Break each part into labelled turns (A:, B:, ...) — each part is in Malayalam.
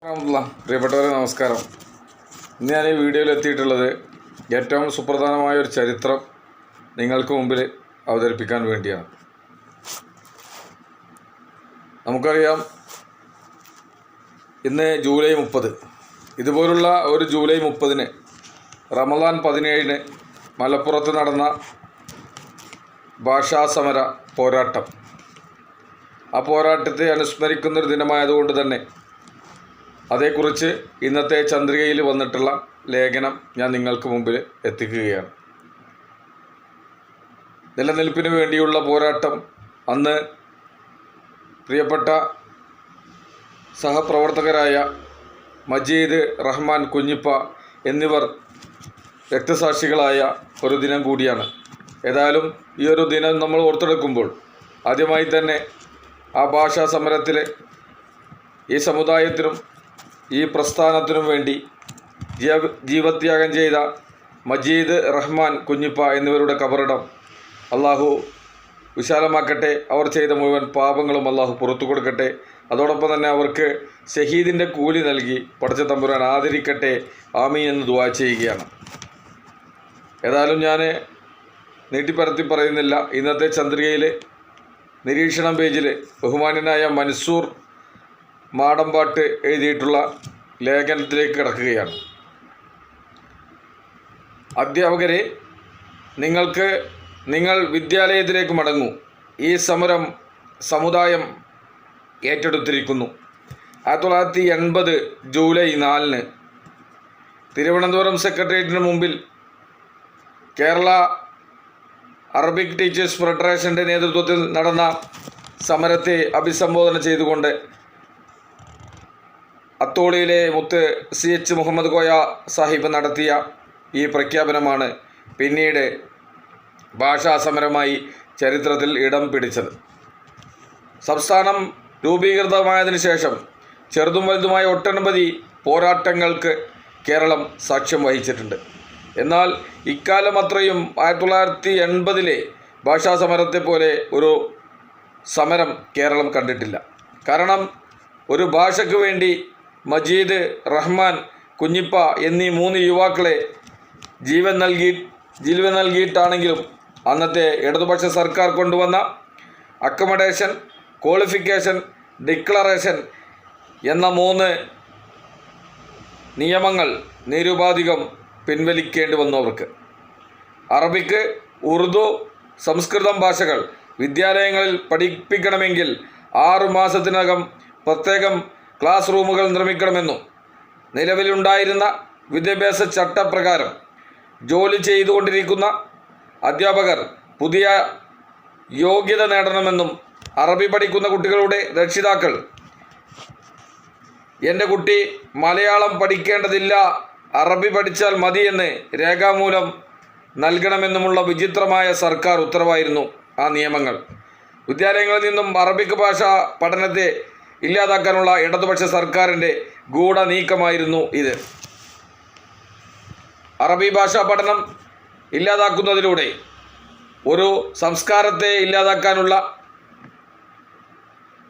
A: പ്രിയപ്പെട്ടവരെ നമസ്കാരം. ഇന്ന് ഞാൻ ഈ വീഡിയോയിൽ എത്തിയിട്ടുള്ളത് ഏറ്റവും സുപ്രധാനമായ ഒരു ചരിത്രം നിങ്ങൾക്ക് മുമ്പിൽ അവതരിപ്പിക്കാൻ വേണ്ടിയാണ്. നമുക്കറിയാം, ഇന്ന് ജൂലൈ 30. ഇതുപോലുള്ള ഒരു ജൂലൈ 30 റമദാൻ 17 മലപ്പുറത്ത് നടന്ന ഭാഷാസമര പോരാട്ടം, ആ പോരാട്ടത്തെ അനുസ്മരിക്കുന്നൊരു ദിനമായതുകൊണ്ട് തന്നെ അതേക്കുറിച്ച് ഇന്നത്തെ ചന്ദ്രികയിൽ വന്നിട്ടുള്ള ലേഖനം ഞാൻ നിങ്ങൾക്ക് മുമ്പിൽ എത്തിക്കുകയാണ്. നിലനിൽപ്പിന് വേണ്ടിയുള്ള പോരാട്ടം അന്ന് പ്രിയപ്പെട്ട സഹപ്രവർത്തകരായ മജീദ്, റഹ്മാൻ, കുഞ്ഞിപ്പ എന്നിവർ രക്തസാക്ഷികളായ ഒരു ദിനം കൂടിയാണ്. ഏതായാലും ഈ ഒരു ദിനം നമ്മൾ ഓർത്തെടുക്കുമ്പോൾ ആദ്യമായി തന്നെ ആ ഭാഷാ സമരത്തിൽ ഈ സമുദായത്തിനും ഈ പ്രസ്ഥാനത്തിനും വേണ്ടി ജീവത്യാഗം ചെയ്ത മജീദ്, റഹ്മാൻ, കുഞ്ഞിപ്പ എന്നിവരുടെ കബറിടം അള്ളാഹു വിശാലമാക്കട്ടെ. അവർ ചെയ്ത മുഴുവൻ പാപങ്ങളും അള്ളാഹു പുറത്തു കൊടുക്കട്ടെ. അതോടൊപ്പം തന്നെ അവർക്ക് ഷഹീദിൻ്റെ കൂലി നൽകി പടച്ച തമ്പുരാൻ ആദരിക്കട്ടെ. ആമീൻ എന്ന് ദുആ ചെയ്യുകയാണ്. ഏതായാലും ഞാൻ നീട്ടിപ്പരത്തി പറയുന്നില്ല. ഇന്നത്തെ ചന്ദ്രികയിൽ നിരീക്ഷണം പേജിൽ ബഹുമാന്യനായ മൻസൂർ മാടമ്പാട്ട് എഴുതിയിട്ടുള്ള ലേഖനത്തിലേക്ക് കിടക്കുകയാണ്. അധ്യാപകരെ, നിങ്ങൾ വിദ്യാലയത്തിലേക്ക് മടങ്ങൂ. ഈ സമരം സമുദായം ഏറ്റെടുത്തിരിക്കുന്നു. 1980 ജൂലൈ 4 തിരുവനന്തപുരം സെക്രട്ടേറിയറ്റിന് മുമ്പിൽ കേരള അറബിക് ടീച്ചേഴ്സ് ഫെഡറേഷൻ്റെ നേതൃത്വത്തിൽ നടന്ന സമരത്തെ അഭിസംബോധന ചെയ്തുകൊണ്ട് അത്തോളിയിലെ മുത്ത് CH മുഹമ്മദ് കോയ സാഹിബ് നടത്തിയ ഈ പ്രഖ്യാപനമാണ് പിന്നീട് ഭാഷാ സമരമായി ചരിത്രത്തിൽ ഇടം പിടിച്ചത്. സംസ്ഥാനം രൂപീകൃതമായതിനു ശേഷം ചെറുതും വലുതുമായ ഒട്ടനവധി പോരാട്ടങ്ങൾക്ക് കേരളം സാക്ഷ്യം വഹിച്ചിട്ടുണ്ട്. എന്നാൽ ഇക്കാലം അത്രയും 1980 ഭാഷാ സമരത്തെ പോലെ ഒരു സമരം കേരളം കണ്ടിട്ടില്ല. കാരണം ഒരു ഭാഷയ്ക്ക് വേണ്ടി മജീദ്, റഹ്മാൻ, കുഞ്ഞിപ്പ എന്നീ 3 യുവാക്കളെ ജീവൻ നൽകിയിട്ടാണെങ്കിലും അന്നത്തെ ഇടതുപക്ഷ സർക്കാർ കൊണ്ടുവന്ന അക്കമഡേഷൻ, ക്വാളിഫിക്കേഷൻ, ഡിക്ലറേഷൻ എന്ന 3 നിയമങ്ങൾ നിരുപാധികം പിൻവലിക്കേണ്ടി വന്നു അവർക്ക്. അറബിക്ക്, ഉറുദു, സംസ്കൃതം ഭാഷകൾ വിദ്യാലയങ്ങളിൽ പഠിപ്പിക്കണമെങ്കിൽ 6 മാസത്തിനകം പ്രത്യേകം ക്ലാസ് റൂമുകൾ നിർമ്മിക്കണമെന്നും നിലവിലുണ്ടായിരുന്ന വിദ്യാഭ്യാസ ചട്ടപ്രകാരം ജോലി ചെയ്തുകൊണ്ടിരിക്കുന്ന അധ്യാപകർ പുതിയ യോഗ്യത നേടണമെന്നും അറബി പഠിക്കുന്ന കുട്ടികളുടെ രക്ഷിതാക്കൾ എൻ്റെ കുട്ടി മലയാളം പഠിക്കേണ്ടതില്ല, അറബി പഠിച്ചാൽ മതിയെന്ന് രേഖാമൂലം നൽകണമെന്നുമുള്ള വിചിത്രമായ സർക്കാർ ഉത്തരവായിരുന്നു ആ നിയമങ്ങൾ. വിദ്യാലയങ്ങളിൽ നിന്നും അറബിക് ഭാഷ പഠനത്തെ ഇല്ലാതാക്കാനുള്ള ഇടതുപക്ഷ സർക്കാരിൻ്റെ ഗൂഢനീക്കമായിരുന്നു ഇത്. അറബി ഭാഷാ പഠനം ഇല്ലാതാക്കുന്നതിലൂടെ ഒരു സംസ്കാരത്തെ ഇല്ലാതാക്കാനുള്ള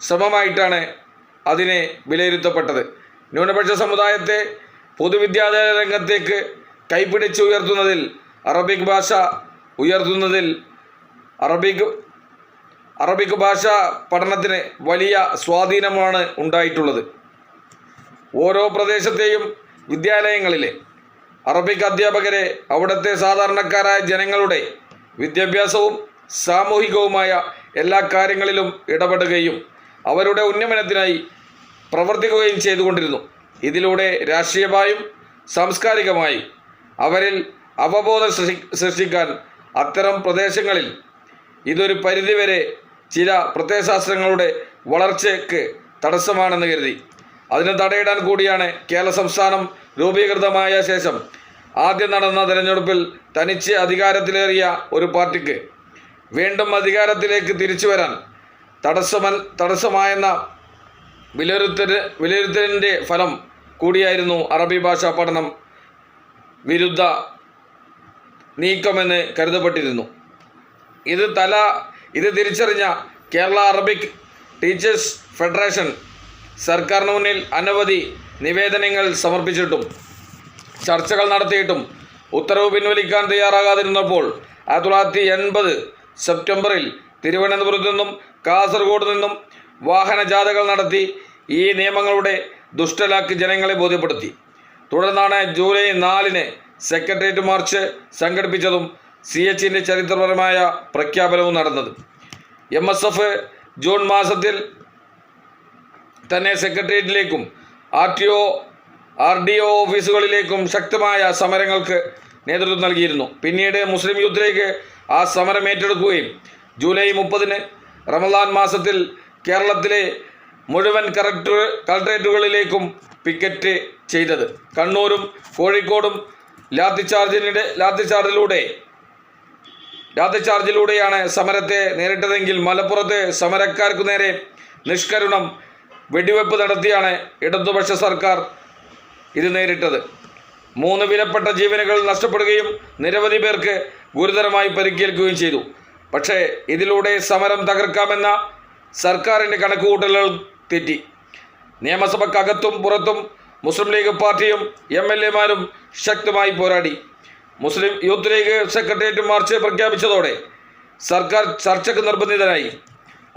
A: ശ്രമമായിട്ടാണ് അതിനെ വിലയിരുത്തപ്പെട്ടത്. ന്യൂനപക്ഷ സമുദായത്തെ പൊതുവിദ്യാലയ രംഗത്തേക്ക് കൈപ്പിടിച്ച് ഉയർത്തുന്നതിൽ അറബിക് ഭാഷ പഠനത്തിന് വലിയ സ്വാധീനമാണ് ഉണ്ടായിട്ടുള്ളത്. ഓരോ പ്രദേശത്തെയും വിദ്യാലയങ്ങളിലെ അറബിക് അധ്യാപകരെ അവിടുത്തെ സാധാരണക്കാരായ ജനങ്ങളുടെ വിദ്യാഭ്യാസവും സാമൂഹികവുമായ എല്ലാ കാര്യങ്ങളിലും ഇടപെടുകയും അവരുടെ ഉന്നമനത്തിനായി പ്രവർത്തിക്കുകയും ചെയ്തുകൊണ്ടിരുന്നു. ഇതിലൂടെ രാഷ്ട്രീയമായും സാംസ്കാരികമായും അവരിൽ അവബോധം സൃഷ്ടിക്കാൻ അത്തരം പ്രദേശങ്ങളിൽ ഇതൊരു പരിധിവരെ ചില പ്രത്യയശാസ്ത്രങ്ങളുടെ വളർച്ചയ്ക്ക് തടസ്സമാണെന്ന് കരുതി. അതിന് തടയിടാൻ കൂടിയാണ് കേരള സംസ്ഥാനം രൂപീകൃതമായ ശേഷം ആദ്യം നടന്ന തെരഞ്ഞെടുപ്പിൽ തനിച്ച് അധികാരത്തിലേറിയ ഒരു പാർട്ടിക്ക് വീണ്ടും അധികാരത്തിലേക്ക് തിരിച്ചു വരാൻ തടസ്സമായെന്ന വിലയിരുത്തലിൻ്റെ ഫലം കൂടിയായിരുന്നു അറബി ഭാഷാ പഠനം വിരുദ്ധ നീക്കമെന്ന് കരുതപ്പെട്ടിരുന്നു. ഇത് തിരിച്ചറിഞ്ഞ കേരള അറബിക് ടീച്ചേഴ്സ് ഫെഡറേഷൻ സർക്കാരിന് മുന്നിൽ അനവധി നിവേദനങ്ങൾ സമർപ്പിച്ചിട്ടും ചർച്ചകൾ നടത്തിയിട്ടും ഉത്തരവ് പിൻവലിക്കാൻ തയ്യാറാകാതിരുന്നപ്പോൾ 1980 സെപ്റ്റംബറിൽ തിരുവനന്തപുരത്തു നിന്നും കാസർഗോഡ് നിന്നും വാഹന ജാഥകൾ നടത്തി ഈ നിയമങ്ങളുടെ ദുഷ്ടലാക്ക് ജനങ്ങളെ ബോധ്യപ്പെടുത്തി. തുടർന്നാണ് ജൂലൈ 4-ന് സെക്രട്ടേറിയറ്റ് മാർച്ച് സംഘടിപ്പിച്ചതും CHന്റെ ചരിത്രപരമായ പ്രഖ്യാപനവും നടന്നത്. MSF ജൂൺ മാസത്തിൽ തന്നെ സെക്രട്ടേറിയറ്റിലേക്കും RDO ഓഫീസുകളിലേക്കും ശക്തമായ സമരങ്ങൾക്ക് നേതൃത്വം നൽകിയിരുന്നു. പിന്നീട് മുസ്ലിം യൂത്ത് ലീഗ് ആ സമരം ഏറ്റെടുക്കുകയും ജൂലൈ 30-ന് റമദാൻ മാസത്തിൽ കേരളത്തിലെ മുഴുവൻ കളക്ടറേറ്റുകളിലേക്കും പിക്കറ്റ് ചെയ്തത്. കണ്ണൂരും കോഴിക്കോടും ലാത്തിച്ചാർജിലൂടെയാണ് സമരത്തെ നേരിട്ടതെങ്കിൽ മലപ്പുറത്ത് സമരക്കാർക്കു നേരെ നിഷ്കരുണം വെടിവെപ്പ് നടത്തിയാണ് ഇടതുപക്ഷ സർക്കാർ ഇത് നേരിട്ടത്. 3 വിലപ്പെട്ട ജീവനുകൾ നഷ്ടപ്പെടുകയും നിരവധി പേർക്ക് ഗുരുതരമായി പരിക്കേൽക്കുകയും ചെയ്തു. പക്ഷേ ഇതിലൂടെ സമരം തകർക്കാമെന്ന സർക്കാരിൻ്റെ കണക്കുകൂട്ടലുകൾ തെറ്റി. നിയമസഭക്കകത്തും പുറത്തും മുസ്ലിം ലീഗ് പാർട്ടിയും MLAമാരും ശക്തമായി പോരാടി. മുസ്ലിം യൂത്ത് ലീഗ് സെക്രട്ടേറിയറ്റ് മാർച്ച് പ്രഖ്യാപിച്ചതോടെ സർക്കാർ ചർച്ചയ്ക്ക് നിർബന്ധിതനായി.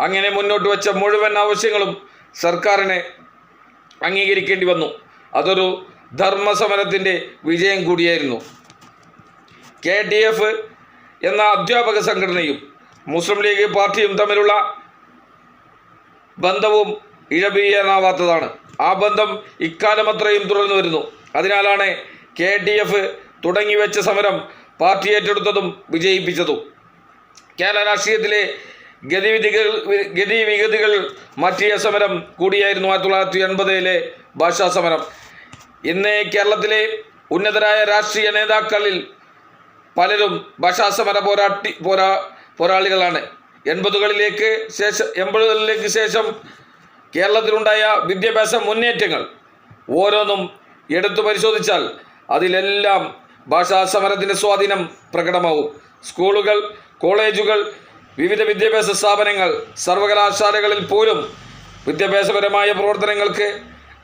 A: അങ്ങനെ മുന്നോട്ട് വെച്ച മുഴുവൻ ആവശ്യങ്ങളും സർക്കാരിനെ അംഗീകരിക്കേണ്ടി വന്നു. അതൊരു ധർമ്മസമരത്തിൻ്റെ വിജയം കൂടിയായിരുന്നു. KTF എന്ന അധ്യാപക സംഘടനയും മുസ്ലിം ലീഗ് പാർട്ടിയും തമ്മിലുള്ള ബന്ധവും ഇഴപിരിയാനാവാത്തതാണ്. ആ ബന്ധം ഇക്കാലമത്രയും തുടർന്നു വരുന്നു. അതിനാലാണ് KTF തുടങ്ങിവെച്ച സമരം പാർട്ടി ഏറ്റെടുത്തതും വിജയിപ്പിച്ചതും. കേരള രാഷ്ട്രീയത്തിലെ ഗതിവിഗതികൾ മാറ്റിയ സമരം കൂടിയായിരുന്നു 1980-ലെ ഭാഷാ സമരം. ഇന്ന് കേരളത്തിലെ ഉന്നതരായ രാഷ്ട്രീയ നേതാക്കളിൽ പലരും ഭാഷാസമര പോരാളികളാണ്. 80കളിലേക്ക് ശേഷം കേരളത്തിലുണ്ടായ വിദ്യാഭ്യാസ മുന്നേറ്റങ്ങൾ ഓരോന്നും എടുത്തു പരിശോധിച്ചാൽ അതിലെല്ലാം ഭാഷാസമരത്തിൻ്റെ സ്വാധീനം പ്രകടമാവും. സ്കൂളുകൾ, കോളേജുകൾ, വിവിധ വിദ്യാഭ്യാസ സ്ഥാപനങ്ങൾ, സർവകലാശാലകളിൽ പോലും വിദ്യാഭ്യാസപരമായ പ്രവർത്തനങ്ങൾക്ക്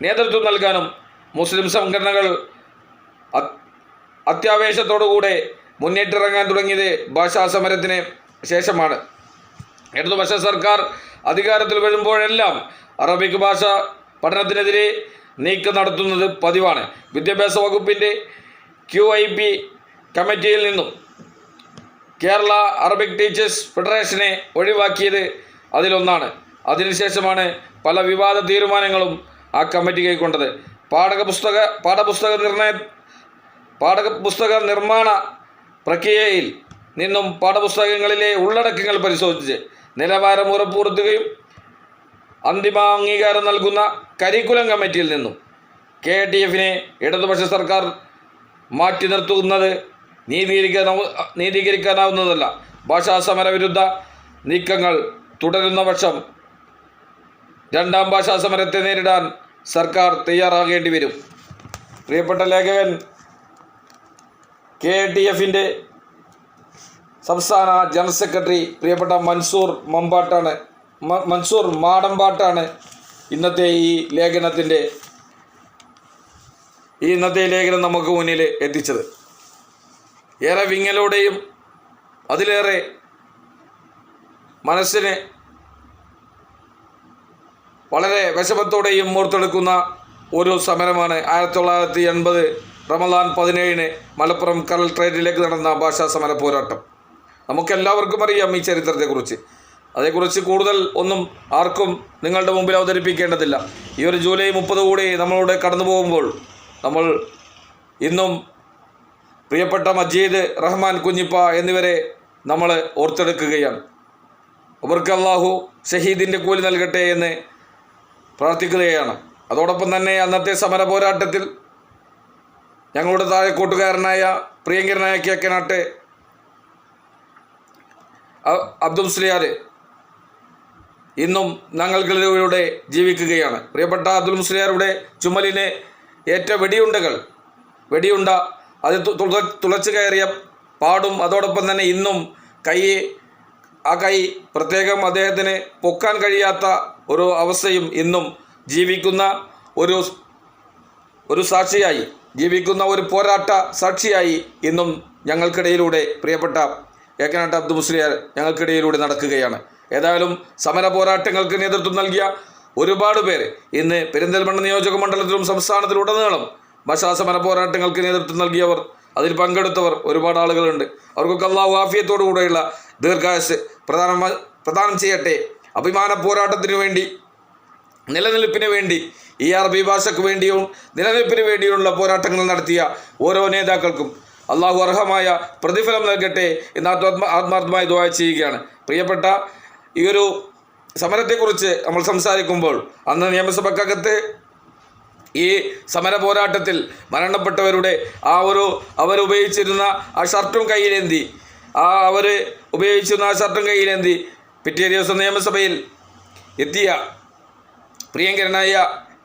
A: നേതൃത്വം നൽകാനും മുസ്ലിം സംഘടനകൾ അത്യാവേശത്തോടുകൂടെ മുന്നേറ്റിറങ്ങാൻ തുടങ്ങിയത് ഭാഷാസമരത്തിന് ശേഷമാണ്. ഇടതുപക്ഷ സർക്കാർ അധികാരത്തിൽ വരുമ്പോഴെല്ലാം അറബിക് ഭാഷ പഠനത്തിനെതിരെ നീക്കം നടത്തുന്നത് പതിവാണ്. വിദ്യാഭ്യാസ വകുപ്പിൻ്റെ QIP കമ്മിറ്റിയിൽ നിന്നും കേരള അറബിക് ടീച്ചേഴ്സ് ഫെഡറേഷനെ ഒഴിവാക്കിയത് അതിലൊന്നാണ്. അതിനുശേഷമാണ് പല വിവാദ തീരുമാനങ്ങളും ആ കമ്മിറ്റി കൈക്കൊണ്ടത്. പാഠപുസ്തക നിർമ്മാണ പ്രക്രിയയിൽ നിന്നും പാഠപുസ്തകങ്ങളിലെ ഉള്ളടക്കങ്ങൾ പരിശോധിച്ച് നിലവാരം ഉറപ്പുവരുത്തുകയും അന്തിമ അംഗീകാരം നൽകുന്ന കരിക്കുലം കമ്മിറ്റിയിൽ നിന്നും KTFനെ ഇടതുപക്ഷ സർക്കാർ മാറ്റി നിർത്തുന്നത് നീതീകരിക്കാനാവുന്നതല്ല. ഭാഷാസമരവിരുദ്ധ നീക്കങ്ങൾ തുടരുന്ന പക്ഷം രണ്ടാം ഭാഷാസമരത്തെ നേരിടാൻ സർക്കാർ തയ്യാറാകേണ്ടി വരും. പ്രിയപ്പെട്ട ലേഖകൻ, KTFൻ്റെ സംസ്ഥാന ജനറൽ സെക്രട്ടറി പ്രിയപ്പെട്ട മൻസൂർ മാടമ്പാട്ടാണ് ഇന്നത്തെ ലേഖനം നമുക്ക് മുന്നിൽ എത്തിച്ചത്. ഏറെ വിങ്ങലോടെയും അതിലേറെ മനസ്സിന് വളരെ വിഷമത്തോടെയും ഓർത്തെടുക്കുന്ന ഒരു സമരമാണ് 1980 റമദാൻ 17-ന് മലപ്പുറം കളക്ടറേറ്റിലേക്ക് നടന്ന ഭാഷാ സമര പോരാട്ടം. നമുക്കെല്ലാവർക്കും അറിയാം ഈ ചരിത്രത്തെക്കുറിച്ച്. അതേക്കുറിച്ച് കൂടുതൽ ഒന്നും ആർക്കും നിങ്ങളുടെ മുമ്പിൽ അവതരിപ്പിക്കേണ്ടതില്ല. ഈ ഒരു ജൂലൈ 30 കൂടി നമ്മളോട് കടന്നു പോകുമ്പോൾ നമ്മൾ ഇന്നും പ്രിയപ്പെട്ട മജീദ്, റഹ്മാൻ കുഞ്ഞിപ്പ എന്നിവരെ നമ്മൾ ഓർത്തെടുക്കുകയാണ്. അവർക്ക് അല്ലാഹു ഷഹീദിൻ്റെ കൂലി നൽകട്ടെ എന്ന് പ്രാർത്ഥിക്കുകയാണ്. അതോടൊപ്പം തന്നെ അന്നത്തെ സമര പോരാട്ടത്തിൽ ഞങ്ങളുടെ താഴെക്കൂട്ടുകാരനായ പ്രിയങ്കരനായ കേക്കനാട്ട് അബ്ദുൽ മുസ്ലിയാർ ഇന്നും ഞങ്ങൾക്കിലൂടെ ജീവിക്കുകയാണ്. പ്രിയപ്പെട്ട അബ്ദുൽ മുസ്ലിയാരുടെ ചുമലിന് ഏറ്റ വെടിയുണ്ട അത് തുളച്ചു കയറിയ പാടും അതോടൊപ്പം തന്നെ ഇന്നും ആ കൈ പ്രത്യേകം അദ്ദേഹത്തിന് പൊക്കാൻ കഴിയാത്ത ഒരു അവസ്ഥയും ഇന്നും ജീവിക്കുന്ന ഒരു സാക്ഷിയായി, ജീവിക്കുന്ന ഒരു പോരാട്ട സാക്ഷിയായി ഇന്നും ഞങ്ങൾക്കിടയിലൂടെ പ്രിയപ്പെട്ട ഏക്കനാട്ട് അബ്ദു മുസ്ലിയാർ ഞങ്ങൾക്കിടയിലൂടെ നടക്കുകയാണ്. ഏതായാലും സമര പോരാട്ടങ്ങൾക്ക് നേതൃത്വം നൽകിയ ഒരുപാട് പേര് ഇന്ന് പെരിന്തൽമണ്ണ നിയോജക മണ്ഡലത്തിലും സംസ്ഥാനത്തിലുടനീളം ഭാഷാ സമര പോരാട്ടങ്ങൾക്ക് നേതൃത്വം നൽകിയവർ, അതിൽ പങ്കെടുത്തവർ ഒരുപാട് ആളുകളുണ്ട്. അവർക്കൊക്കെ അല്ലാഹു ആഫിയത്തോടുകൂടെയുള്ള ദീർഘായുസ്സ് പ്രദാനം ചെയ്യട്ടെ. അഭിമാന പോരാട്ടത്തിനു വേണ്ടി, നിലനിൽപ്പിന് വേണ്ടി, ഈ അറബി ഭാഷയ്ക്ക് വേണ്ടിയും നിലനിൽപ്പിന് വേണ്ടിയുള്ള പോരാട്ടങ്ങൾ നടത്തിയ ഓരോ നേതാക്കൾക്കും അള്ളാഹു അർഹമായ പ്രതിഫലം നൽകട്ടെ എന്ന് ആത്മാർത്ഥമായി ദുആ ചെയ്യുകയാണ്. പ്രിയപ്പെട്ട ഈ ഒരു സമരത്തെക്കുറിച്ച് നമ്മൾ സംസാരിക്കുമ്പോൾ അന്ന് നിയമസഭക്കകത്ത് ഈ സമര പോരാട്ടത്തിൽ മരണപ്പെട്ടവരുടെ അവരുപയോഗിച്ചിരുന്ന ആ ഷർട്ടും കയ്യിലേന്തി പിറ്റേ ദിവസം നിയമസഭയിൽ എത്തിയ പ്രിയങ്കരനായ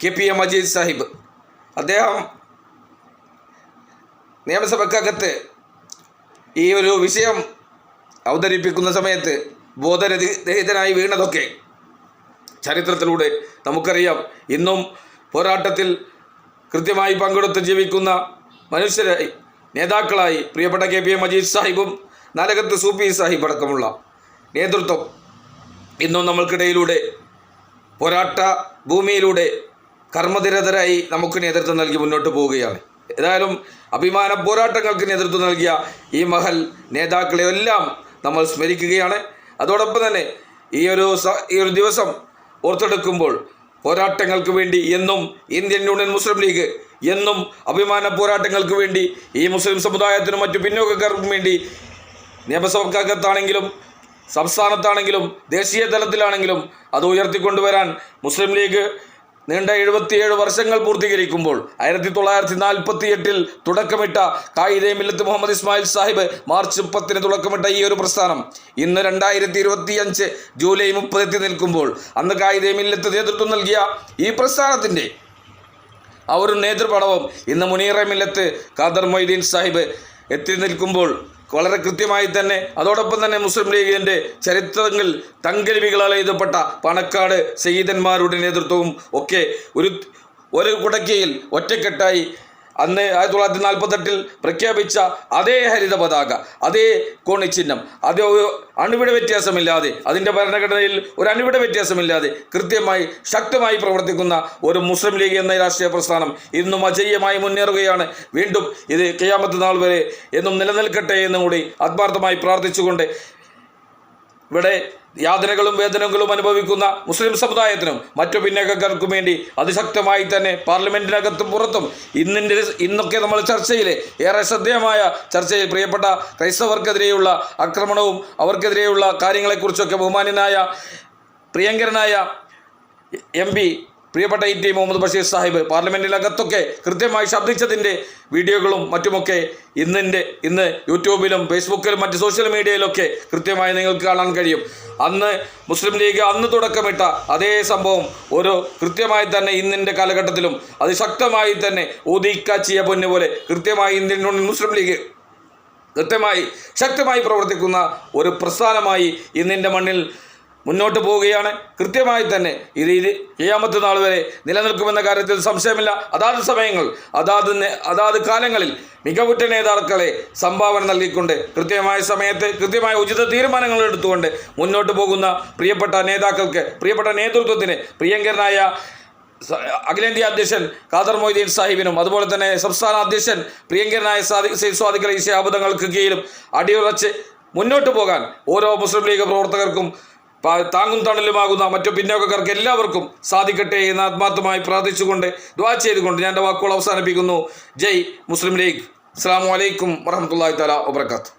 A: KPA മജീദ് സാഹിബ്, അദ്ദേഹം നിയമസഭക്കകത്ത് ഈ ഒരു വിഷയം അവതരിപ്പിക്കുന്ന സമയത്ത് ബോധരഹിതനായി വീണതൊക്കെ ചരിത്രത്തിലൂടെ നമുക്കറിയാം. ഇന്നും പോരാട്ടത്തിൽ കൃത്യമായി പങ്കെടുത്ത് ജീവിക്കുന്ന മനുഷ്യരായി, നേതാക്കളായി പ്രിയപ്പെട്ട KPA മജീദ് സാഹിബും നാലകത്ത് സൂഫി സാഹിബ് അടക്കമുള്ള നേതൃത്വം ഇന്നും നമ്മൾക്കിടയിലൂടെ പോരാട്ട ഭൂമിയിലൂടെ കർമ്മനിരതരായി നമുക്ക് നേതൃത്വം നൽകി മുന്നോട്ട് പോവുകയാണ്. ഏതായാലും അഭിമാന പോരാട്ടങ്ങൾക്ക് നേതൃത്വം നൽകിയ ഈ മഹൽ നേതാക്കളെയെല്ലാം നമ്മൾ സ്മരിക്കുകയാണ്. അതോടൊപ്പം തന്നെ ഈ ഒരു ദിവസം ഓർത്തെടുക്കുമ്പോൾ പോരാട്ടങ്ങൾക്ക് വേണ്ടി എന്നും ഇന്ത്യൻ യൂണിയൻ മുസ്ലിം ലീഗ് എന്നും അഭിമാന പോരാട്ടങ്ങൾക്ക് വേണ്ടി ഈ മുസ്ലിം സമുദായത്തിനും മറ്റു പിന്നോക്കക്കാർക്കും വേണ്ടി നിയമസഭക്കകത്താണെങ്കിലും സംസ്ഥാനത്താണെങ്കിലും ദേശീയ തലത്തിലാണെങ്കിലും അത് ഉയർത്തിക്കൊണ്ടുവരാൻ മുസ്ലിം ലീഗ് നീണ്ട 77 വർഷങ്ങൾ പൂർത്തീകരിക്കുമ്പോൾ 1948 തുടക്കമിട്ട ഖായിദെ മില്ലത്ത് മുഹമ്മദ് ഇസ്മായിൽ സാഹിബ് മാർച്ച് 10 തുടക്കമിട്ട ഈ ഒരു പ്രസ്ഥാനം ഇന്ന് 2025 ജൂലൈ 30 എത്തി നിൽക്കുമ്പോൾ അന്ന് ഖായിദെ മില്ലത്ത് നേതൃത്വം നൽകിയ ഈ പ്രസ്ഥാനത്തിൻ്റെ ആ ഒരു നേതൃപടവും ഇന്ന് മുനീറ മില്ലത്ത് ഖാദർ മൊയ്തീൻ സാഹിബ് എത്തി നിൽക്കുമ്പോൾ വളരെ കൃത്യമായി തന്നെ അതോടൊപ്പം തന്നെ മുസ്ലിം ലീഗിൻ്റെ ചരിത്രങ്ങൾ തങ്കലിപികളാൽ എഴുതപ്പെട്ട പണക്കാട് സയ്യിദന്മാരുടെ നേതൃത്വവും ഒക്കെ ഒരു കുടക്കയിൽ ഒറ്റക്കെട്ടായി അന്ന് 1948 പ്രഖ്യാപിച്ച അതേ ഹരിത പതാക, അതേ കോണിച്ചിഹ്നം, അതേ അണുവിട വ്യത്യാസമില്ലാതെ, അതിൻ്റെ ഭരണഘടനയിൽ ഒരു അണുവിട വ്യത്യാസമില്ലാതെ കൃത്യമായി ശക്തമായി പ്രവർത്തിക്കുന്ന ഒരു മുസ്ലിം ലീഗ് എന്ന രാഷ്ട്രീയ പ്രസ്ഥാനം ഇന്നും അജയ്യമായി മുന്നേറുകയാണ്. വീണ്ടും ഇത് ഖിയാമത്ത് നാൾ വരെ എന്നും നിലനിൽക്കട്ടെ എന്നും കൂടി ആത്മാർത്ഥമായി പ്രാർത്ഥിച്ചുകൊണ്ട് ഇവിടെ യാതനകളും വേദനകളും അനുഭവിക്കുന്ന മുസ്ലിം സമുദായത്തിനും മറ്റു ഭിന്നകർക്കും വേണ്ടി അതിശക്തമായി തന്നെ പാർലമെൻറ്റിനകത്തും പുറത്തും ഇന്നൊക്കെ നമ്മൾ ഏറെ ശ്രദ്ധേയമായ ചർച്ചയിൽ പ്രിയപ്പെട്ട ക്രൈസ്തവർക്കെതിരെയുള്ള ആക്രമണവും അവർക്കെതിരെയുള്ള കാര്യങ്ങളെക്കുറിച്ചൊക്കെ ബഹുമാന്യനായ പ്രിയങ്കരനായ MP പ്രിയപ്പെട്ട ET മുഹമ്മദ് ബഷീർ സാഹിബ് പാർലമെൻറ്റിനകത്തൊക്കെ കൃത്യമായി ശബ്ദിച്ചതിൻ്റെ വീഡിയോകളും മറ്റുമൊക്കെ ഇന്ന് യൂട്യൂബിലും ഫേസ്ബുക്കിലും മറ്റ് സോഷ്യൽ മീഡിയയിലൊക്കെ കൃത്യമായി നിങ്ങൾക്ക് കാണാൻ കഴിയും. അന്ന് മുസ്ലിം ലീഗ് അന്ന് തുടക്കമിട്ട അതേ സംഭവം കൃത്യമായി തന്നെ ഇന്നിൻ്റെ കാലഘട്ടത്തിലും അതിശക്തമായി തന്നെ ഊതിക്കാച്ചിയ പൊന്നുപോലെ കൃത്യമായി ഇന്ത്യൻ യൂണിയൻ മുസ്ലിം ലീഗ് കൃത്യമായി ശക്തമായി പ്രവർത്തിക്കുന്ന ഒരു പ്രസ്ഥാനമായി ഇന്നിൻ്റെ മണ്ണിൽ മുന്നോട്ട് പോവുകയാണ്. കൃത്യമായി തന്നെ ഇത് ഖിയാമത്ത് നാൾ വരെ നിലനിൽക്കുമെന്ന കാര്യത്തിൽ സംശയമില്ല. അതാത് സമയങ്ങൾ അതാത് കാലങ്ങളിൽ മികവുറ്റ നേതാക്കളെ സംഭാവന നൽകിക്കൊണ്ട് കൃത്യമായ സമയത്ത് കൃത്യമായ ഉചിത തീരുമാനങ്ങൾ എടുത്തുകൊണ്ട് മുന്നോട്ട് പോകുന്ന പ്രിയപ്പെട്ട നേതാക്കൾക്ക്, പ്രിയപ്പെട്ട നേതൃത്വത്തിന്, പ്രിയങ്കരനായ അഖിലേന്ത്യാ അധ്യക്ഷൻ ഖാദർ മൊയ്തീൻ സാഹിബിനും അതുപോലെ തന്നെ സംസ്ഥാന അധ്യക്ഷൻ പ്രിയങ്കരനായ സ്വാദിഖ് അലി ശിഹാബ് തങ്ങൾക്ക് കീഴിലും അടിയുറച്ച് മുന്നോട്ട് പോകാൻ ഓരോ മുസ്ലിം ലീഗ് പ്രവർത്തകർക്കും താങ്ങും തണലുമാകുന്ന മറ്റു പിന്നോക്കക്കാർക്ക് എല്ലാവർക്കും സാധിക്കട്ടെ എന്ന് ആത്മാർത്ഥമായി പ്രാർത്ഥിച്ചുകൊണ്ട് ദുആ ചെയ്തുകൊണ്ട് ഞാൻ എൻ്റെ വാക്കുകൾ അവസാനിപ്പിക്കുന്നു. ജയ് മുസ്ലിം ലീഗ്. അസ്സലാമു അലൈക്കും വറഹ്മത്തുള്ളാഹി തആല വബറകാതുഹു.